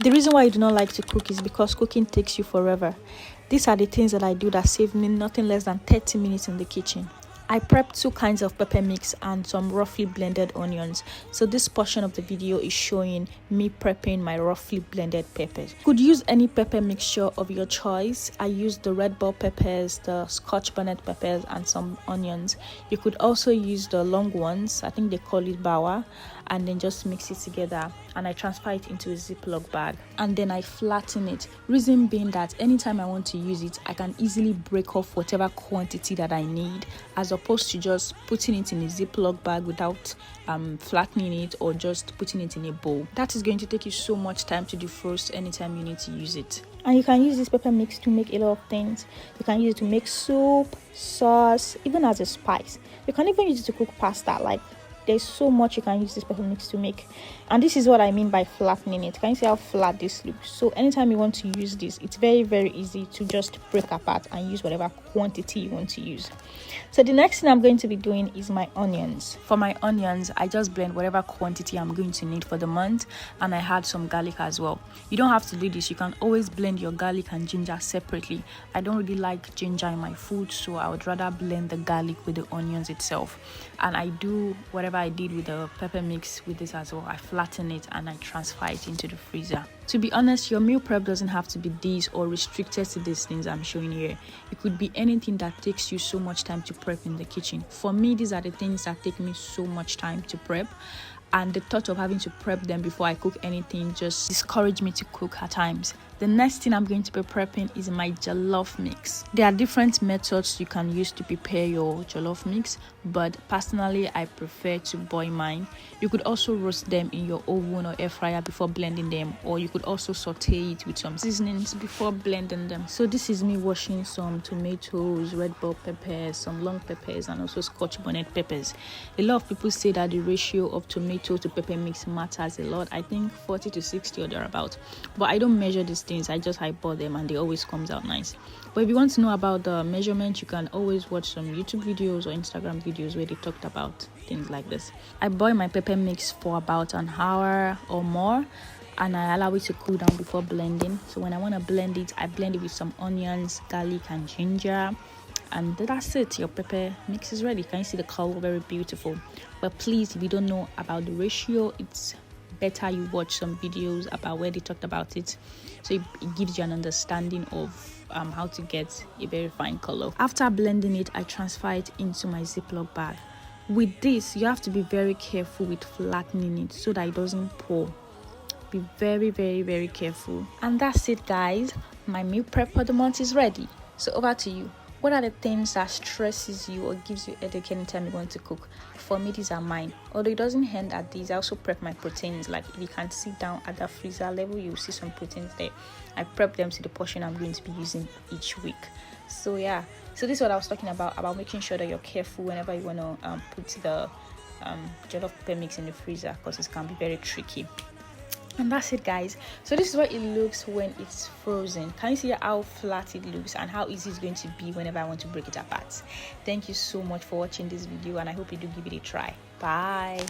The reason why I do not like to cook is because cooking takes you forever. These are the things that I do that save me nothing less than 30 minutes in the kitchen. I prepped 2 kinds of pepper mix and some roughly blended onions. So this portion of the video is showing me prepping my roughly blended peppers. You could use any pepper mixture of your choice. I used the red bell peppers, the scotch bonnet peppers, and some onions. You could also use the long ones, I think they call it bawa, and then just mix it together, and I transfer it into a Ziploc bag and then I flatten it. Reason being that anytime I want to use it, I can easily break off whatever quantity that I need, as opposed to just putting it in a Ziploc bag without flattening it or just putting it in a bowl. That is going to take you so much time to defrost anytime you need to use it. And you can use this pepper mix to make a lot of things. You can use it to make soup, sauce, even as a spice. You can even use it to cook pasta. Like, there's so much you can use this pepper mix to make. And this is what I mean by flattening it. Can you see how flat this looks? So anytime you want to use this, it's very, very easy to just break apart and use whatever quantity you want to use. So the next thing I'm going to be doing is my onions. For my onions, I just blend whatever quantity I'm going to need for the month, and I had some garlic as well. You don't have to do this. You can always blend your garlic and ginger separately. I don't really like ginger in my food, so I would rather blend the garlic with the onions itself. And I do whatever I did with the pepper mix with this as well. I flatten it and I transfer it into the freezer. To be honest, your meal prep doesn't have to be these or restricted to these things I'm showing here. It could be anything that takes you so much time to prep in the kitchen. For me, these are the things that take me so much time to prep, and the thought of having to prep them before I cook anything just discouraged me to cook at times. The next thing I'm going to be prepping is my jollof mix. There are different methods you can use to prepare your jollof mix, but personally I prefer to boil mine. You could also roast them in your oven or air fryer before blending them, or you could also saute it with some seasonings before blending them. So this is me washing some tomatoes, red bell peppers, some long peppers, and also scotch bonnet peppers. A lot of people say that the ratio of tomato to pepper mix matters a lot. I think 40 to 60 or thereabout, but I don't measure these things. I just eyeball them and they always comes out nice. But if you want to know about the measurement, you can always watch some YouTube videos or Instagram videos where they talked about things like this. I boil my pepper mix for about an hour or more, and I allow it to cool down before blending. So when I want to blend it, I blend it with some onions, garlic, and ginger, and that's it. Your pepper mix is ready. Can you see the color? Very beautiful. But please, if you don't know about the ratio, it's better you watch some videos about where they talked about it, so it gives you an understanding of how to get a very fine color. After blending it, I transfer it into my Ziploc bag. With this, you have to be very careful with flattening it so that it doesn't pour. Be very, very, very careful. And that's it, guys. My meal prep for the month is ready. So over to you. What are the things that stresses you or gives you a headache anytime you want to cook? For me, these are mine. Although it doesn't end at these, I also prep my proteins. Like, if you can sit down at the freezer level, you'll see some proteins there. I prep them to the portion I'm going to be using each week. So yeah, so this is what I was talking about making sure that you're careful whenever you want to put the jollof pepper mix in the freezer, because it can be very tricky. And that's it, guys. So this is what it looks when it's frozen. Can you see how flat it looks and how easy it's going to be whenever I want to break it apart? Thank you so much for watching this video, and I hope you do give it a try. Bye.